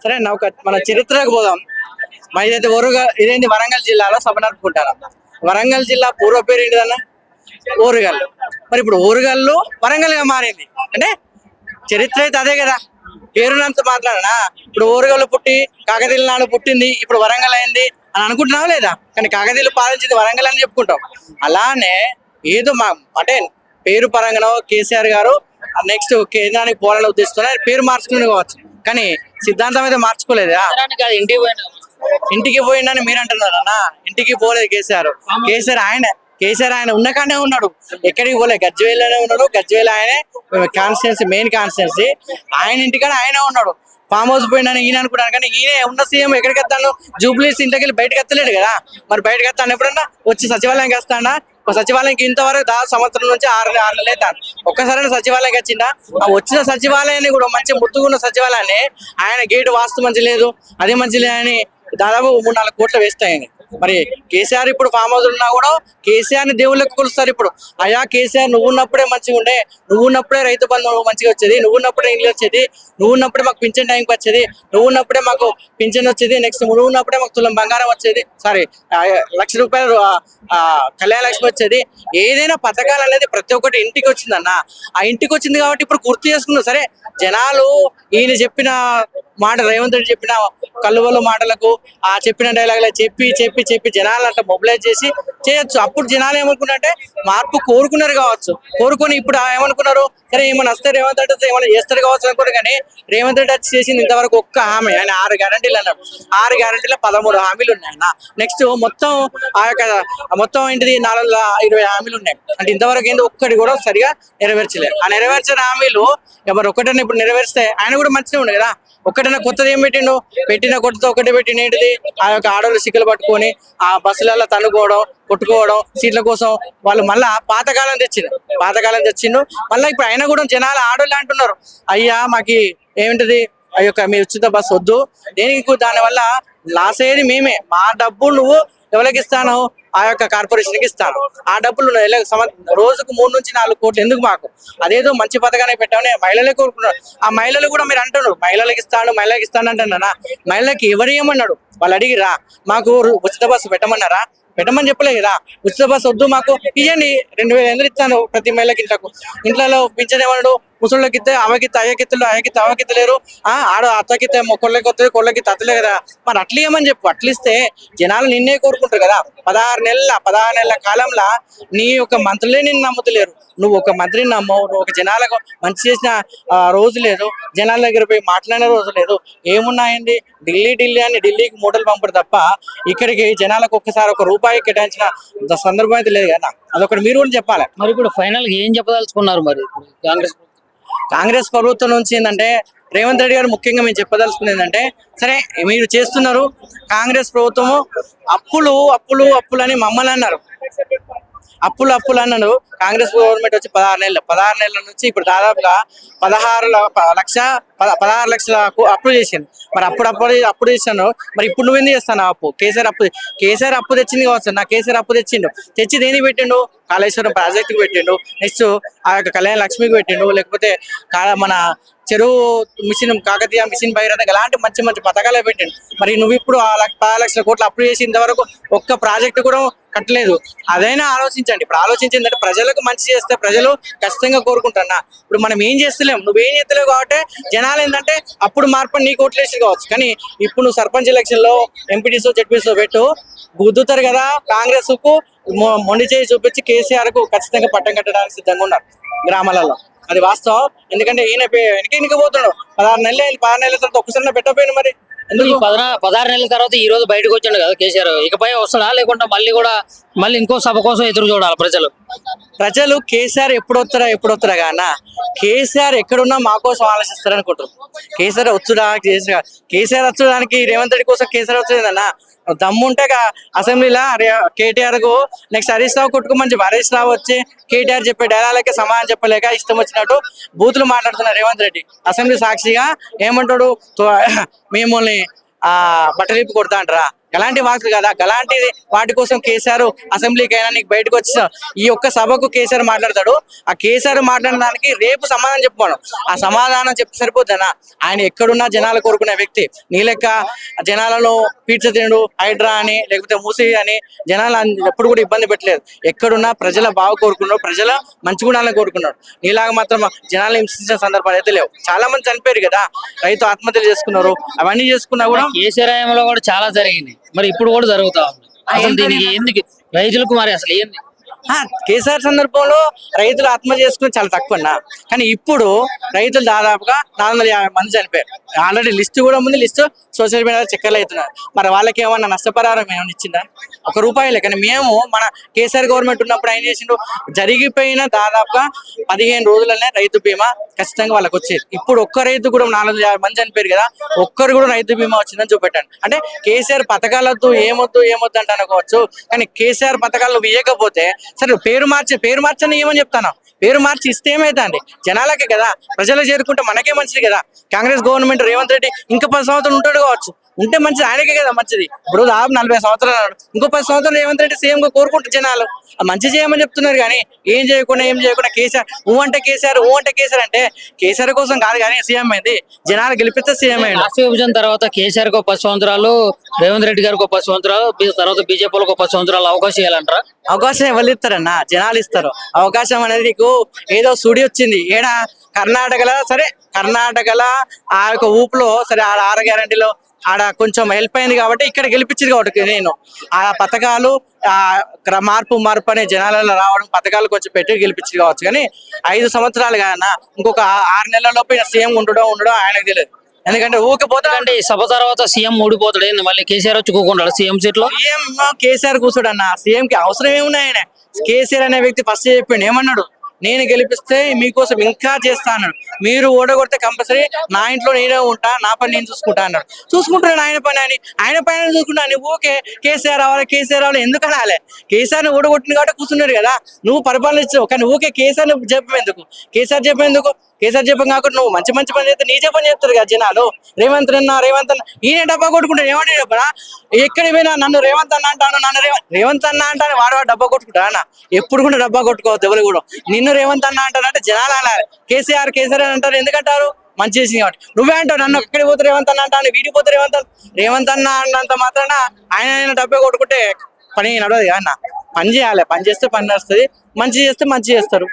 సరే నా ఒక మన చరిత్రకు పోదాం. మరి ఇదైతే ఇదేంటి వరంగల్ జిల్లాలో సభనర్పుకుంటారు. వరంగల్ జిల్లా పూర్వ పేరు ఏంటిదన్న ఓరుగల్లు. మరి ఇప్పుడు ఓరుగల్లు వరంగల్గా మారింది అంటే చరిత్ర అయితే అదే కదా. పేరునంత మాట్లాడనా ఇప్పుడు ఓరుగల్లు పుట్టి కాకతీయుల నాడు పుట్టింది, ఇప్పుడు వరంగల్ అయింది అని అనుకుంటున్నావా లేదా? కానీ కాకతీయులు పాలించింది వరంగల్ అని చెప్పుకుంటాం. అలానే ఏదో మా అంటే పేరు పరంగానో కేసీఆర్ గారు నెక్స్ట్ కేంద్రానికి పోవాలని ఉద్దేశిస్తున్నారు, పేరు మార్చుకుని కావచ్చు, కానీ సిద్ధాంతం అయితే మార్చుకోలేదా? ఇంటికి పోయిందని మీరు అంటున్నారు అన్న. ఇంటికి పోలేదు కేసీఆర్. కేసీఆర్ ఆయన ఉన్నకానే ఉన్నాడు, ఎక్కడికి పోలేదు. గజ్వేల్లోనే ఉన్నాడు. గజ్వేల్ ఆయనే కాన్స్టిట్యున్సీ, మెయిన్ కాన్స్టిట్యున్సీ. ఆయన ఇంటికానే ఆయన ఉన్నాడు. ఫామ్ హౌస్ పోయినని ఈయన అనుకున్నాను, కానీ ఈయన ఉన్న సీఎం ఎక్కడికి వస్తాను? జూబ్లీస్ ఇంటికి వెళ్ళి బయటకు వస్తలేడు కదా. మరి బయటకు వస్తాను ఎప్పుడన్నా వచ్చి సచివాలయంకి వస్తాడా? సచివాలయంకి ఇంతవరకు దాదాపు సంవత్సరం నుంచి 6 నెలలు అవుతాను. ఒక్కసారైనా సచివాలయంకి వచ్చిందా? ఆ వచ్చిన సచివాలయాన్ని కూడా మంచి ముట్టుకున్న సచివాలయాన్ని ఆయన గేటు వాస్తు మంచి లేదు, అదే మంచి లేదని దాదాపు 3-4 కోట్లు వేస్తాయని. మరి కేసీఆర్ ఇప్పుడు ఫామ్ హౌస్ ఉన్నా కూడా కేసీఆర్ ని దేవుళ్ళకి కొలుస్తారు. ఇప్పుడు అయ్యా కేసీఆర్ నువ్వు ఉన్నప్పుడే మంచిగా ఉండే, నువ్వు ఉన్నప్పుడే రైతు బంధు మంచిగా వచ్చేది, నువ్వు ఉన్నప్పుడే ఇల్లు వచ్చేది, నువ్వు ఉన్నప్పుడే మాకు పింఛన్ టైంకి వచ్చేది, నువ్వు ఉన్నప్పుడే మాకు పింఛన్ వచ్చేది, నెక్స్ట్ నువ్వు ఉన్నప్పుడే మాకు తులం బంగారం వచ్చేది, సారీ ₹1,00,000 కళ్యాణ లక్ష్మి వచ్చేది. ఏదైనా పథకాలు అనేది ప్రతి ఒక్కటి ఇంటికి వచ్చిందన్న. ఆ ఇంటికి వచ్చింది కాబట్టి ఇప్పుడు గుర్తు చేసుకున్నాం. సరే జనాలు ఈయన చెప్పిన మాట, రేవంత్ రెడ్డి చెప్పిన కల్లువలు మాటలకు ఆ చెప్పిన డైలాగులు చెప్పి చెప్పి చెప్పి జనాలు అట్లా మొబిలైజ్ చేసి చేయొచ్చు. అప్పుడు జనాలు ఏమనుకున్నారంటే మార్పు కోరుకున్నారు కావచ్చు, కోరుకొని ఇప్పుడు ఏమనుకున్నారు, సరే ఏమైనా వస్తే రేవంత్ రెడ్డి ఏమైనా చేస్తారు కావచ్చు అనుకున్నారు. కానీ రేవంత్ రెడ్డి వచ్చి చేసింది ఇంతవరకు ఒక్క హామీ. ఆయన 6 గ్యారంటీలు అన్నారు. 6 గ్యారంటీలో 13 హామీలు ఉన్నాయి అన్న. నెక్స్ట్ మొత్తం ఆ యొక్క మొత్తం ఏంటిది 420 హామీలు ఉన్నాయి. అంటే ఇంతవరకు ఏంటి ఒక్కటి కూడా సరిగా నెరవేర్చలేదు. ఆ నెరవేర్చిన హామీలు ఎవరు ఒక్కటైనా ఇప్పుడు నెరవేరిస్తే ఆయన కూడా మంచిగా ఉండే కదా. ఒక్కటైనా కొత్తది ఏం పెట్టిండు? పెట్టిన కొత్తతో ఒకటి పెట్టిన ఏంటిది? ఆ యొక్క ఆడవాళ్ళు సిక్కులు పట్టుకొని ఆ బస్సులలో తన్నుకోవడం, కొట్టుకోవడం, సీట్ల కోసం వాళ్ళు మళ్ళా పాతకాలం తెచ్చిండు. మళ్ళీ ఇప్పుడు అయినా కూడా జనాలు ఆడవాళ్ళు అంటున్నారు, అయ్యా మాకి ఏమిటది ఆ యొక్క మీ ఉచిత బస్సు వద్దు, దేనికి? దానివల్ల లాస్ అయ్యేది మేమే. మా డబ్బు నువ్వు ఎవరికి ఇస్తాను? ఆ యొక్క కార్పొరేషన్కి ఇస్తాను. ఆ డబ్బులు రోజుకు 3-4 కోట్లు ఎందుకు మాకు? అదేదో మంచి పథకాన్ని పెట్టామని మహిళలే కోరుకున్నారు. ఆ మహిళలు కూడా మీరు అంటున్నారు మహిళలకు ఇస్తాను అంటున్నా. మహిళలకి ఎవరు ఏమన్నాడు? వాళ్ళు అడిగిరా మాకు ఉచిత బస్సు పెట్టమన్నారా? పెట్టమని చెప్పలేదు కదా. ఉచిత బస్సు వద్దు మాకు ఇవ్వండి, 2,000 ఇస్తాను ప్రతి మహిళకి. ఇంట్లో పింఛనేమన్నాడు? ముసళ్ళకి ఇస్తే అవకిత్తలేరు, అత్తకిస్తే కొళ్ళకి వస్తుంది, కొళ్ళకి తత్తలే కదా. మరి అట్లా ఇవ్వమని చెప్పు. అట్లిస్తే జనాలు నిన్నే కోరుకుంటారు కదా. 16 నెలల కాలంలో నీ యొక్క మంత్రులే నిన్ను నమ్ముతలేరు. నువ్వు ఒక మంత్రిని నమ్మవు, నువ్వు ఒక జనాలకు మంచి చేసిన రోజు లేదు, జనాల దగ్గర పోయి మాట్లాడిన రోజు లేదు. ఏమున్నాయండి? ఢిల్లీ అని ఢిల్లీకి మూటలు పంపడు తప్ప ఇక్కడికి జనాలకు ఒక్కసారి ₹1 కేటాయించిన సందర్భం అయితే లేదు కదా. అదొకటి మీరు కూడా చెప్పాలి. మరి ఇప్పుడు ఫైనల్ ఏం చెప్పదలుచుకున్నారు? మరి కాంగ్రెస్ ప్రభుత్వం నుంచి ఏంటంటే రేవంత్ రెడ్డి గారు ముఖ్యంగా మేము చెప్పదలుచుకున్నది ఏంటంటే, సరే మీరు చేస్తున్నారు కాంగ్రెస్ ప్రభుత్వము అప్పులు అని మమ్మల్ని అన్నారు. అప్పులు అన్నాడు. కాంగ్రెస్ గవర్నమెంట్ వచ్చి 16 నెలల నుంచి ఇప్పుడు దాదాపుగా 16 లక్షల అప్పు చేసింది. మరి అప్పుడు చేశాను. మరి ఇప్పుడు నువ్వు ఎందుకు చేస్తాను అప్పు? కేసీఆర్ అప్పు తెచ్చింది కావచ్చు. నా కేసీఆర్ అప్పు తెచ్చి దేనికి పెట్టిండు? కాళేశ్వరం ప్రాజెక్టుకి పెట్టిండు, నెక్స్ట్ ఆ యొక్క కళ్యాణ లక్ష్మికి పెట్టిండు, లేకపోతే మన చెరువు మిషన్, కాకతీయ మిషన్ భగీరథ, అలాంటి మంచి మంచి పథకాలే పెట్టిండు. మరి నువ్వు ఇప్పుడు 10 లక్షల కోట్లు అప్పు చేసి ఇంతవరకు ఒక్క ప్రాజెక్టు కూడా కట్టలేదు. అదైనా ఆలోచించండి. ఇప్పుడు ఆలోచించిందంటే ప్రజలకు మంచి చేస్తే ప్రజలు ఖచ్చితంగా కోరుకుంటున్నా. ఇప్పుడు మనం ఏం చేస్తలేం, నువ్వేం చేస్తలేవు కాబట్టి జనాలు ఏంటంటే అప్పుడు మార్పు నీ కోట్లు వేసి కావచ్చు, కానీ ఇప్పుడు నువ్వు సర్పంచ్ ఎలక్షన్ లో ఎంపీటీసో జెడ్పీసో పెట్టు గుద్దుతారు కదా. కాంగ్రెస్ కు మొండి చేయి చూపించి కేసీఆర్ కు ఖచ్చితంగా పట్టం కట్టడానికి సిద్ధంగా ఉన్నారు గ్రామాలలో. అది వాస్తవం. ఎందుకంటే ఈయన వెనక పోతున్నాడు. 16 నెలల తర్వాత ఒక్కసారి పెట్టపోయిన మరి ఎందుకు 16 నెలల తర్వాత ఈ రోజు బయటకు వచ్చిండు కదా కేసీఆర్. ఇకపై వస్తాడా లేకుంటే మళ్ళీ ఇంకో సభ కోసం ఎదురు చూడాలి ప్రజలు? కేసీఆర్ ఎప్పుడు వస్తారా కానా? కేసీఆర్ ఎక్కడున్నా మా కోసం ఆలోచిస్తారు అనుకుంటారు. కేసీఆర్ వచ్చడానికి రేవంత్ రెడ్డి కోసం కేసీఆర్ వచ్చేదన్నా. దమ్ముంటే అసెంబ్లీలో కేటీఆర్ కు నెక్స్ట్ హరీష్ రావు కొట్టుకోమని హరీష్ రావు వచ్చి కేటీఆర్ చెప్పే డైలాగ్లకే సమాధానం చెప్పలేక ఇష్టం వచ్చినట్టు బూతులు మాట్లాడుతున్నారు రేవంత్ రెడ్డి. అసెంబ్లీ సాక్షిగా ఏమంటాడు? మిమ్మల్ని బట్టలిప్పి కొడతా అంటారా? అలాంటి వాకులు కదా, అలాంటి వాటి కోసం కేసీఆర్ అసెంబ్లీకి అయినా నీకు బయటకు వచ్చిన ఈ ఒక్క సభకు కేసీఆర్ మాట్లాడతాడు. ఆ కేసీఆర్ మాట్లాడిన దానికి రేపు సమాధానం చెప్పుకోను. ఆ సమాధానం చెప్తే సరిపోద్దనా? ఆయన ఎక్కడున్నా జనాలు కోరుకునే వ్యక్తి. నీ లెక్క జనాలను పీడ్చ తినడు, హైడ్రా అని లేకపోతే మూసి అని జనాలు ఎప్పుడు కూడా ఇబ్బంది పెట్టలేదు. ఎక్కడున్నా ప్రజల బాగా కోరుకున్నాడు, ప్రజల మంచి గుణాలను కోరుకున్నాడు. నీలాగా మాత్రం జనాలు హింసించిన సందర్భాలు అయితే లేవు. చాలా మంది చనిపోయారు కదా, రైతు ఆత్మహత్యలు చేసుకున్నారు. అవన్నీ చేసుకున్నా కూడా కేసీఆర్ హయాంలో కూడా చాలా జరిగినాయి, మరి ఇప్పుడు కూడా జరుగుతా ఉంది. అసలు దీనికి ఎందుకు రైతులకు మరి అసలు ఏంది? కేసీఆర్ సందర్భంలో రైతులు ఆత్మహత్య చేసుకుని చాలా తక్కువ అన్న. కానీ ఇప్పుడు రైతులు దాదాపుగా 450 మంది చనిపోయారు. ఆల్రెడీ లిస్ట్ కూడా ఉంది, లిస్ట్ సోషల్ మీడియాలో చెక్కర్లు అవుతున్నారు. మరి వాళ్ళకి ఏమన్నా నష్టపరిహారం ఏమైనా ఇచ్చిందా? ₹1 కానీ మేము మన కేసీఆర్ గవర్నమెంట్ ఉన్నప్పుడు ఆయన చేసిండు, జరిగిపోయిన దాదాపుగా 15 రోజులనే రైతు బీమా ఖచ్చితంగా వాళ్ళకి వచ్చేది. ఇప్పుడు ఒక్క రైతు కూడా 450 మంది చనిపోయారు కదా, ఒక్కరు కూడా రైతు బీమా వచ్చిందని చూపెట్టాను. అంటే కేసీఆర్ పథకాలతో ఏమొద్దు అంటే అనుకోవచ్చు, కానీ కేసీఆర్ పథకాలు ఇవ్వకపోతే సరే పేరు మార్చని ఏమని చెప్తాను. పేరు మార్చి ఇస్తే ఏమైందండి? జనాలకే కదా, ప్రజలకు చేరుకుంటే మనకే మంచిది కదా. కాంగ్రెస్ గవర్నమెంట్ రేవంత్ రెడ్డి ఇంకా 10 సంవత్సరాలు ఉంటాడు కావచ్చు, ఉంటే మంచిది, ఆయనకే కదా మంచిది. ఇప్పుడు దాదాపు 40 సంవత్సరాలు, ఇంకో 10 సంవత్సరాలు రేవంత్ రెడ్డి సీఎం గా కోరుకుంటారు జనాలు. మంచి చేయమని చెప్తున్నారు కానీ ఏం చేయకుండా కేసీఆర్ అంటే కేసీఆర్ అంటే కేసీఆర్ కోసం కాదు కానీ సీఎం అయింది, జనాలు గెలిపిస్తే సీఎం అయింది. రాష్ట్ర విభజన తర్వాత కేసీఆర్ కు 10 సంవత్సరాలు, రేవంత్ రెడ్డి గారికి 10 సంవత్సరాలు, తర్వాత బీజేపీలకు 10 సంవత్సరాలు అవకాశం ఇవ్వాలంటారా? అవకాశం ఎవరు ఇస్తారన్న? జనాలు ఇస్తారు అవకాశం అనేది. నీకు ఏదో సుడి వచ్చింది ఏడా కర్ణాటకలో ఆ యొక్క ఊపులో సరే, ఆడ 6 గ్యారంటీలో ఆడ కొంచెం హెల్ప్ అయింది కాబట్టి ఇక్కడ గెలిపించింది కాబట్టి నేను ఆ పథకాలు మార్పు అనే జనాలలో రావడం, పథకాలు కొంచెం పెట్టి గెలిపించింది కావచ్చు. కానీ 5 సంవత్సరాలు కాదన్నా, ఇంకొక 6 నెలల లోపు సీఎం ఉండడం ఆయనకు తెలియదు. ఎందుకంటే ఊకపోతాడంటే ఈ సభ తర్వాత సీఎం ఊడిపోతాడు ఏంది, మళ్ళీ కేసీఆర్ వచ్చి కూకుంటాడు సీఎం సీట్ లో? సీఎం కేసీఆర్ కూర్చోడు అన్న. సీఎం కి అవసరం ఏమున్నాయి? ఆయన కేసీఆర్ అనే వ్యక్తి ఫస్ట్ చెప్పిండు, ఏమన్నాడు? నేను గెలిపిస్తే మీకోసం ఇంకా చేస్తా అన్నాడు. మీరు ఓడగొడితే కంపల్సరీ నా ఇంట్లో నేనే ఉంటా, నా పని నేను చూసుకుంటా అన్నాడు. చూసుకుంటాను ఆయన పని చూసుకుంటా. నువ్వు కేసీఆర్ రావాలి ఎందుకు అనాలి? కేసీఆర్ ఓడగొట్టింది కాబట్టి కూర్చున్నాడు కదా, నువ్వు పరిపాలించావు. కానీ ఊకే కేసీఆర్ చెప్పేందుకు? కేసీఆర్ చెప్పం కాకుండా నువ్వు మంచి పని చేస్తే నీ చెప్పని చెప్తారు కదా జనాలు. రేవంత్ అన్న ఈయన డబ్బా కొట్టుకుంటాడు. ఏమంటే చెప్పరా, ఎక్కడికి పోయినా నన్ను రేవంత్ అన్న అంటాను, రేవంత్ అన్న అంటాను. వాడు డబ్బా కొట్టుకుంటా అన్న. ఎప్పుడు కూడా డబ్బా కొట్టుకోవద్దు ఎవరు కూడా. నిన్ను రేవంత్ అన్న అంటారంటే జనాలు అనాలి. కేసీఆర్ అని అంటారు, ఎందుకంటారు? మంచి చేసింది కాబట్టి. నువ్వే అంటావు నన్ను ఎక్కడికి పోతే రేవంత్ అన్న అంటాను, వీడికి పోతే రేవంత్ అన్న అన్నంత మాత్రాన ఆయన డబ్బే కొట్టుకుంటే పని నడవదు కదా అన్న. పని చేయాలి, పని చేస్తే పని నడుస్తుంది, మంచి చేస్తే మంచి చేస్తారు.